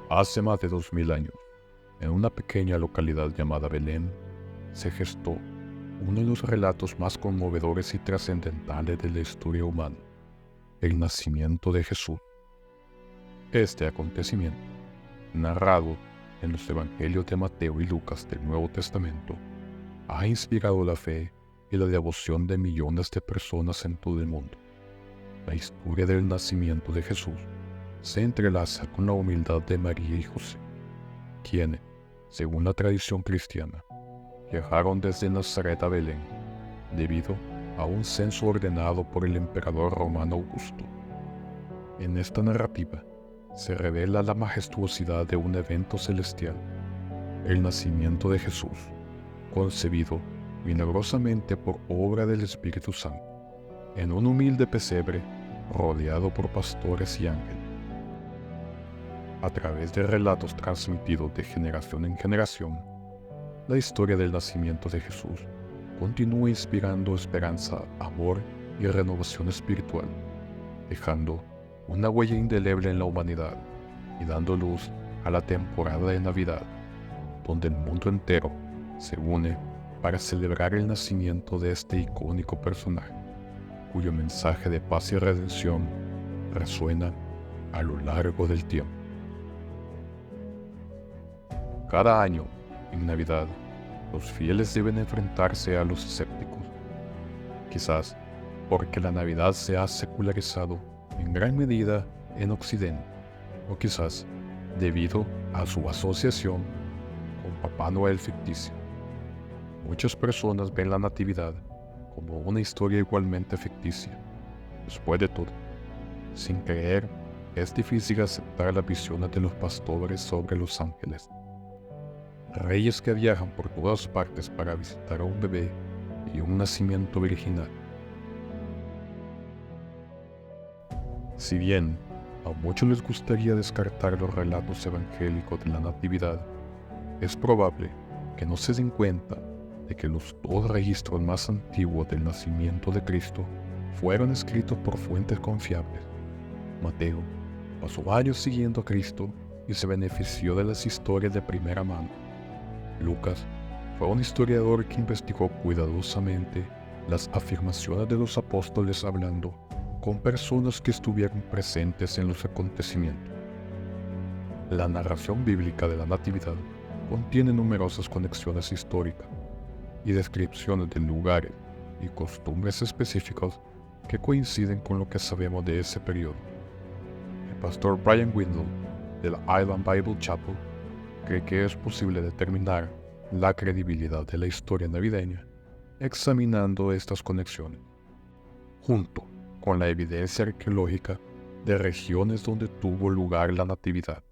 Hace más de 2000 años, en una pequeña localidad llamada Belén, se gestó uno de los relatos más conmovedores y trascendentales de la historia humana, el nacimiento de Jesús. Este acontecimiento, narrado en los Evangelios de Mateo y Lucas del Nuevo Testamento, ha inspirado la fe y la devoción de millones de personas en todo el mundo. La historia del nacimiento de Jesús se entrelaza con la humildad de María y José, quienes, según la tradición cristiana, viajaron desde Nazaret a Belén debido a un censo ordenado por el emperador romano Augusto. En esta narrativa se revela la majestuosidad de un evento celestial, el nacimiento de Jesús, concebido milagrosamente por obra del Espíritu Santo, en un humilde pesebre rodeado por pastores y ángeles. A través de relatos transmitidos de generación en generación, la historia del nacimiento de Jesús continúa inspirando esperanza, amor y renovación espiritual, dejando una huella indeleble en la humanidad y dando luz a la temporada de Navidad, donde el mundo entero se une para celebrar el nacimiento de este icónico personaje, cuyo mensaje de paz y redención resuena a lo largo del tiempo. Cada año, en Navidad, los fieles deben enfrentarse a los escépticos, quizás porque la Navidad se ha secularizado en gran medida en Occidente, o quizás debido a su asociación con Papá Noel ficticio. Muchas personas ven la Natividad como una historia igualmente ficticia. Después de todo, sin creer, es difícil aceptar las visiones de los pastores sobre los ángeles, reyes que viajan por todas partes para visitar a un bebé y un nacimiento virginal. Si bien a muchos les gustaría descartar los relatos evangélicos de la Natividad, es probable que no se den cuenta de que los dos registros más antiguos del nacimiento de Cristo fueron escritos por fuentes confiables. Mateo pasó años siguiendo a Cristo y se benefició de las historias de primera mano. Lucas fue un historiador que investigó cuidadosamente las afirmaciones de los apóstoles hablando con personas que estuvieron presentes en los acontecimientos. La narración bíblica de la Natividad contiene numerosas conexiones históricas y descripciones de lugares y costumbres específicos que coinciden con lo que sabemos de ese periodo. El pastor Brian Windle de la Island Bible Chapel cree que es posible determinar la credibilidad de la historia navideña examinando estas conexiones, junto con la evidencia arqueológica de regiones donde tuvo lugar la Natividad.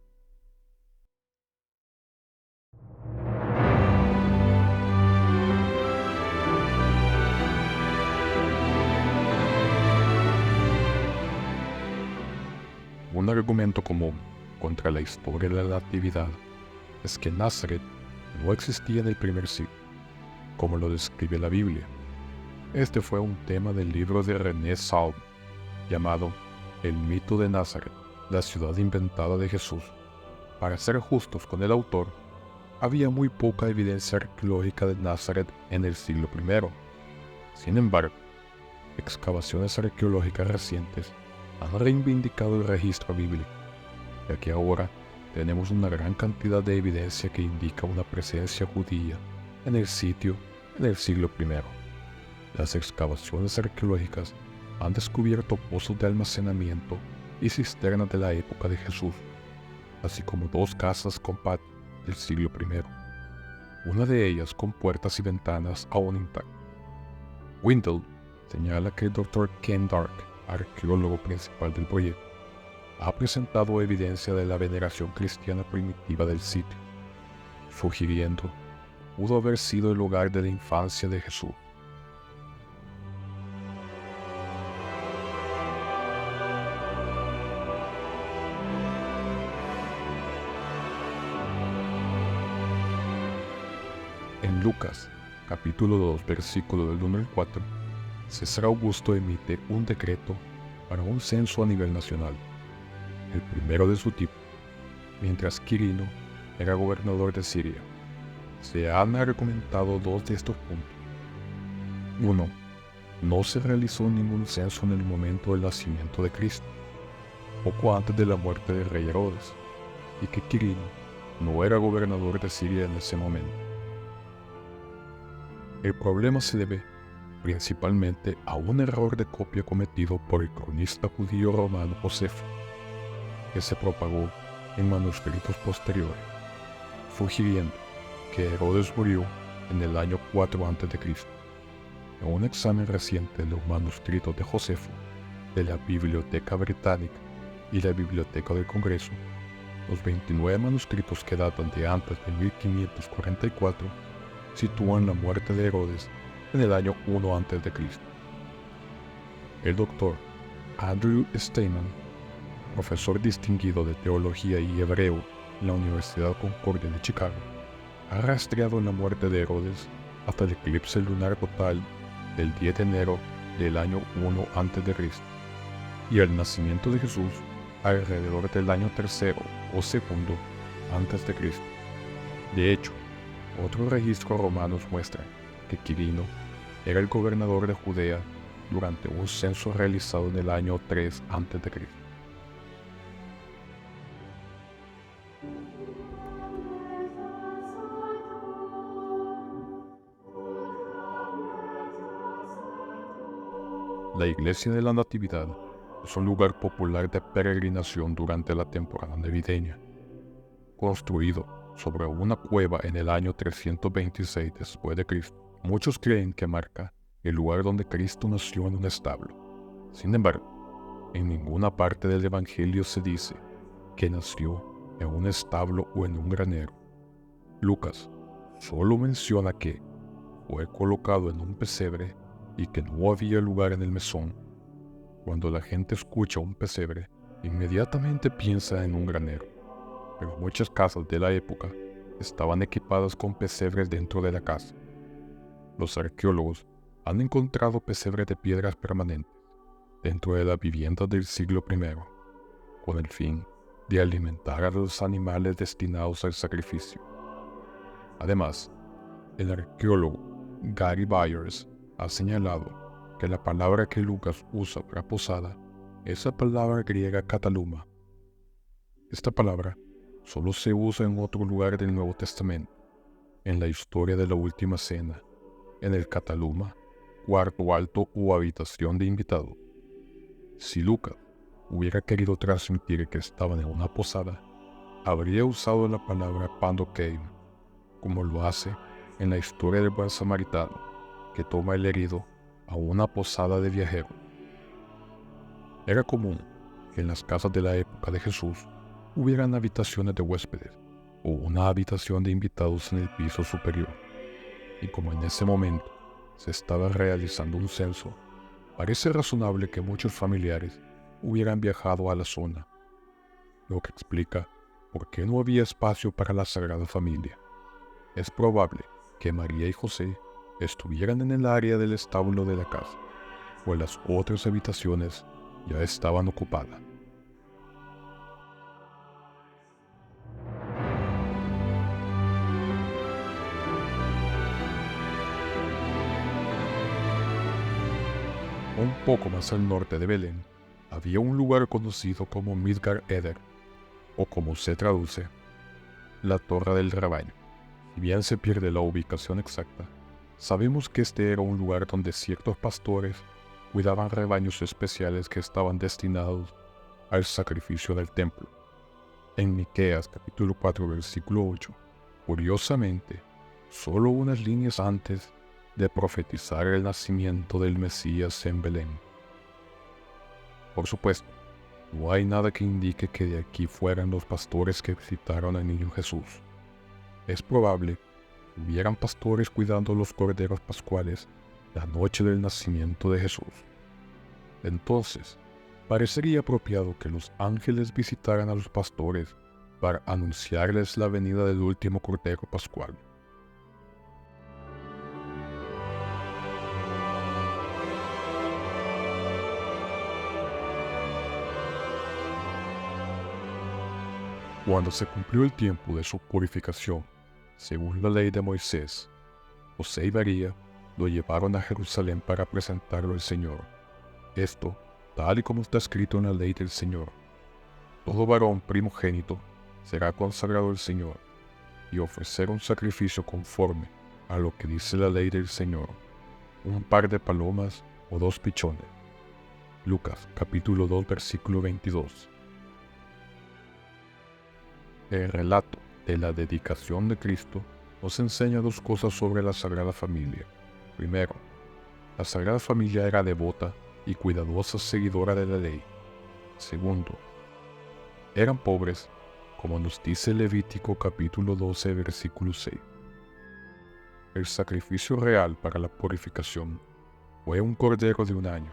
Un argumento común contra la historia de la Natividad es que Nazaret no existía en el primer siglo, como lo describe la Biblia. Este fue un tema del libro de René Salm, llamado El mito de Nazaret, la ciudad inventada de Jesús. Para ser justos con el autor, había muy poca evidencia arqueológica de Nazaret en el siglo I. Sin embargo, excavaciones arqueológicas recientes han reivindicado el registro bíblico, ya que ahora tenemos una gran cantidad de evidencia que indica una presencia judía en el sitio en el siglo I. Las excavaciones arqueológicas han descubierto pozos de almacenamiento y cisternas de la época de Jesús, así como dos casas con patio del siglo I, una de ellas con puertas y ventanas aún intactas. Windle señala que el Dr. Ken Dark, arqueólogo principal del proyecto, ha presentado evidencia de la veneración cristiana primitiva del sitio, sugiriendo que pudo haber sido el lugar de la infancia de Jesús. En Lucas, capítulo 2, versículo del 1 al 4, César Augusto emite un decreto para un censo a nivel nacional, el primero de su tipo, mientras Quirino era gobernador de Siria. Se han argumentado dos de estos puntos. 1. No se realizó ningún censo en el momento del nacimiento de Cristo, poco antes de la muerte del rey Herodes, y que Quirino no era gobernador de Siria en ese momento. El problema se debe principalmente a un error de copia cometido por el cronista judío romano Josefo, que se propagó en manuscritos posteriores, sugiriendo que Herodes murió en el año 4 a.C. En un examen reciente de los manuscritos de Josefo, de la Biblioteca Británica y la Biblioteca del Congreso, los 29 manuscritos que datan de antes de 1544 sitúan la muerte de Herodes en el año 1 a.C. El doctor Andrew Steinman, profesor distinguido de teología y hebreo en la Universidad Concordia de Chicago, ha rastreado la muerte de Herodes hasta el eclipse lunar total del 10 de enero del año 1 a.C. y el nacimiento de Jesús alrededor del año 3 o 2 a.C. De hecho, otros registros romanos muestran que Quirino era el gobernador de Judea durante un censo realizado en el año 3 a.C. La Iglesia de la Natividad es un lugar popular de peregrinación durante la temporada navideña, construido sobre una cueva en el año 326 después de Cristo. Muchos creen que marca el lugar donde Cristo nació en un establo. Sin embargo, en ninguna parte del Evangelio se dice que nació en un establo o en un granero. Lucas solo menciona que fue colocado en un pesebre y que no había lugar en el mesón. Cuando la gente escucha un pesebre, inmediatamente piensa en un granero, pero muchas casas de la época estaban equipadas con pesebres dentro de la casa. Los arqueólogos han encontrado pesebres de piedras permanentes dentro de las viviendas del siglo I, con el fin de alimentar a los animales destinados al sacrificio. Además, el arqueólogo Gary Byers ha señalado que la palabra que Lucas usa para posada es la palabra griega kataluma. Esta palabra solo se usa en otro lugar del Nuevo Testamento, en la historia de la Última Cena, en el kataluma, cuarto alto o habitación de invitado. Si Lucas hubiera querido transmitir que estaban en una posada, habría usado la palabra pandokeim, como lo hace en la historia del buen samaritano, que toma el herido a una posada de viajeros. Era común que en las casas de la época de Jesús hubieran habitaciones de huéspedes o una habitación de invitados en el piso superior, y como en ese momento se estaba realizando un censo, parece razonable que muchos familiares hubieran viajado a la zona, lo que explica por qué no había espacio para la Sagrada Familia. Es probable que María y José estuvieran en el área del establo de la casa, pues las otras habitaciones ya estaban ocupadas. Un poco más al norte de Belén, había un lugar conocido como Midgar Eder, o como se traduce, la Torre del Rebaño. Si bien se pierde la ubicación exacta, sabemos que este era un lugar donde ciertos pastores cuidaban rebaños especiales que estaban destinados al sacrificio del templo. En Miqueas capítulo 4 versículo 8, curiosamente, solo unas líneas antes de profetizar el nacimiento del Mesías en Belén. Por supuesto, no hay nada que indique que de aquí fueran los pastores que visitaron al niño Jesús. Es probable que hubieran pastores cuidando los corderos pascuales la noche del nacimiento de Jesús. Entonces, parecería apropiado que los ángeles visitaran a los pastores para anunciarles la venida del último cordero pascual. Cuando se cumplió el tiempo de su purificación, según la ley de Moisés, José y María lo llevaron a Jerusalén para presentarlo al Señor. Esto, tal y como está escrito en la ley del Señor. Todo varón primogénito será consagrado al Señor, y ofrecer un sacrificio conforme a lo que dice la ley del Señor, un par de palomas o 2 pichones. Lucas capítulo 2 versículo 22. El relato de la dedicación de Cristo nos enseña 2 cosas sobre la Sagrada Familia. Primero, la Sagrada Familia era devota y cuidadosa seguidora de la ley. Segundo, eran pobres, como nos dice Levítico capítulo 12 versículo 6. El sacrificio real para la purificación fue un cordero de 1 año.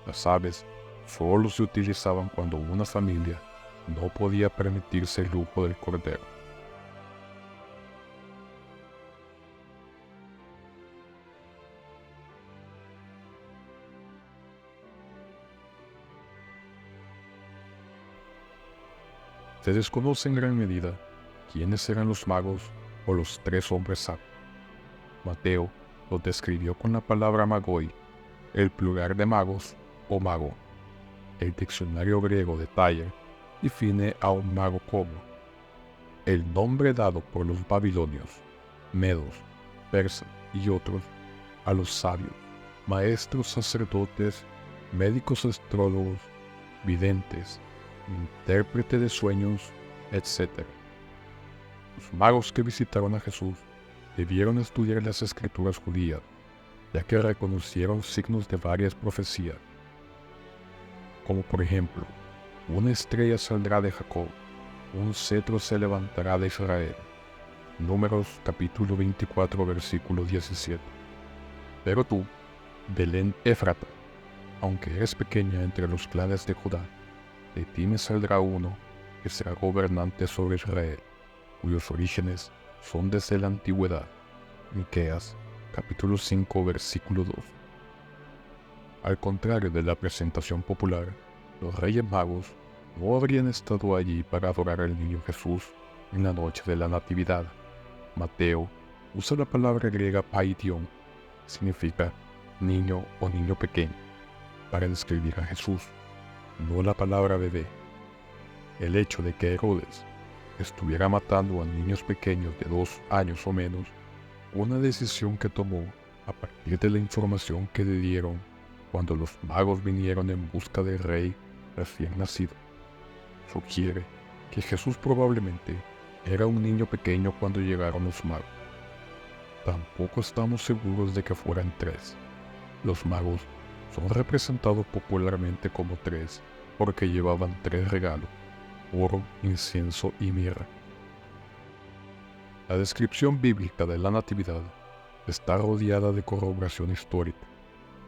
Las aves solo se utilizaban cuando una familia no podía permitirse el lujo del cordero. Se desconoce en gran medida quiénes eran los magos o los 3 hombres sabios. Mateo los describió con la palabra magoi, el plural de magos o mago. El diccionario griego de Thayer define a un mago como el nombre dado por los babilonios, medos, persas y otros a los sabios, maestros sacerdotes, médicos astrólogos, videntes, intérprete de sueños, etc. Los magos que visitaron a Jesús debieron estudiar las escrituras judías, ya que reconocieron signos de varias profecías, como por ejemplo, una estrella saldrá de Jacob, un cetro se levantará de Israel. Números capítulo 24 versículo 17. Pero tú, Belén Éfrata, aunque eres pequeña entre los clanes de Judá, de ti me saldrá uno que será gobernante sobre Israel, cuyos orígenes son desde la antigüedad. Miqueas capítulo 5 versículo 2. Al contrario de la presentación popular, los Reyes Magos no habrían estado allí para adorar al niño Jesús en la noche de la Natividad. Mateo usa la palabra griega paidion, que significa niño o niño pequeño, para describir a Jesús, no la palabra bebé. El hecho de que Herodes estuviera matando a niños pequeños de 2 años o menos, una decisión que tomó a partir de la información que le dieron cuando los magos vinieron en busca del rey recién nacido, sugiere que Jesús probablemente era un niño pequeño cuando llegaron los magos. Tampoco estamos seguros de que fueran 3. Los magos son representados popularmente como 3 porque llevaban 3 regalos: oro, incienso y mirra. La descripción bíblica de la Natividad está rodeada de corroboración histórica.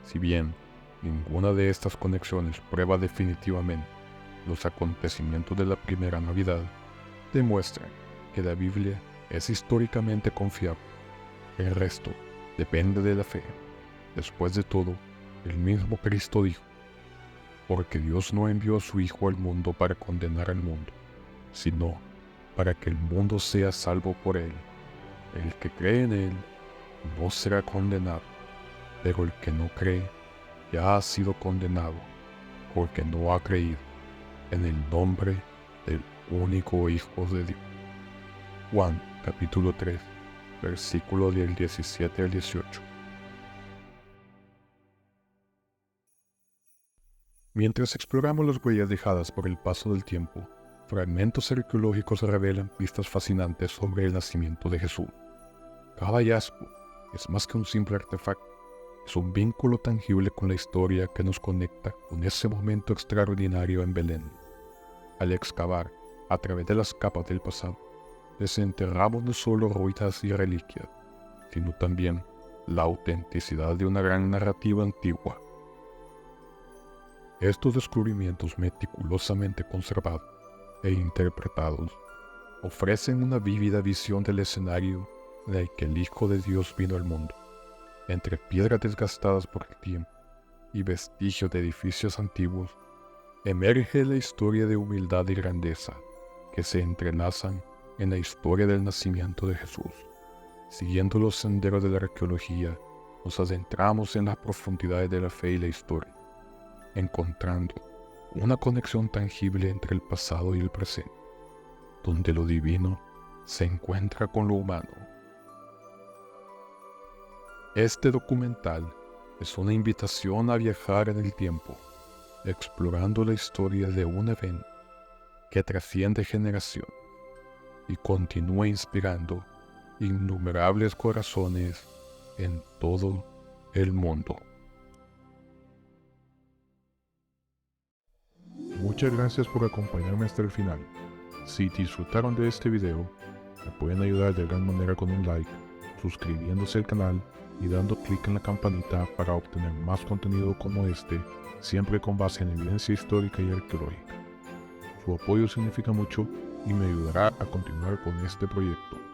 Si bien ninguna de estas conexiones prueba definitivamente los acontecimientos de la primera Navidad, demuestran que la Biblia es históricamente confiable. El resto depende de la fe. Después de todo, el mismo Cristo dijo: porque Dios no envió a su Hijo al mundo para condenar al mundo, sino para que el mundo sea salvo por él. El que cree en él no será condenado, pero el que no cree ya ha sido condenado, porque no ha creído en el nombre del único Hijo de Dios. Juan capítulo 3, versículo del 17 al 18. Mientras exploramos las huellas dejadas por el paso del tiempo, fragmentos arqueológicos revelan pistas fascinantes sobre el nacimiento de Jesús. Cada hallazgo es más que un simple artefacto, es un vínculo tangible con la historia que nos conecta con ese momento extraordinario en Belén. Al excavar a través de las capas del pasado, desenterramos no solo ruinas y reliquias, sino también la autenticidad de una gran narrativa antigua. Estos descubrimientos meticulosamente conservados e interpretados ofrecen una vívida visión del escenario en el que el Hijo de Dios vino al mundo. Entre piedras desgastadas por el tiempo y vestigios de edificios antiguos, emerge la historia de humildad y grandeza, que se entrelazan en la historia del nacimiento de Jesús. Siguiendo los senderos de la arqueología, nos adentramos en las profundidades de la fe y la historia, encontrando una conexión tangible entre el pasado y el presente, donde lo divino se encuentra con lo humano. Este documental es una invitación a viajar en el tiempo, explorando la historia de un evento que trasciende generaciones y continúa inspirando innumerables corazones en todo el mundo. Muchas gracias por acompañarme hasta el final. Si disfrutaron de este video, me pueden ayudar de gran manera con un like, suscribiéndose al canal y dando clic en la campanita para obtener más contenido como este, siempre con base en evidencia histórica y arqueológica. Su apoyo significa mucho y me ayudará a continuar con este proyecto.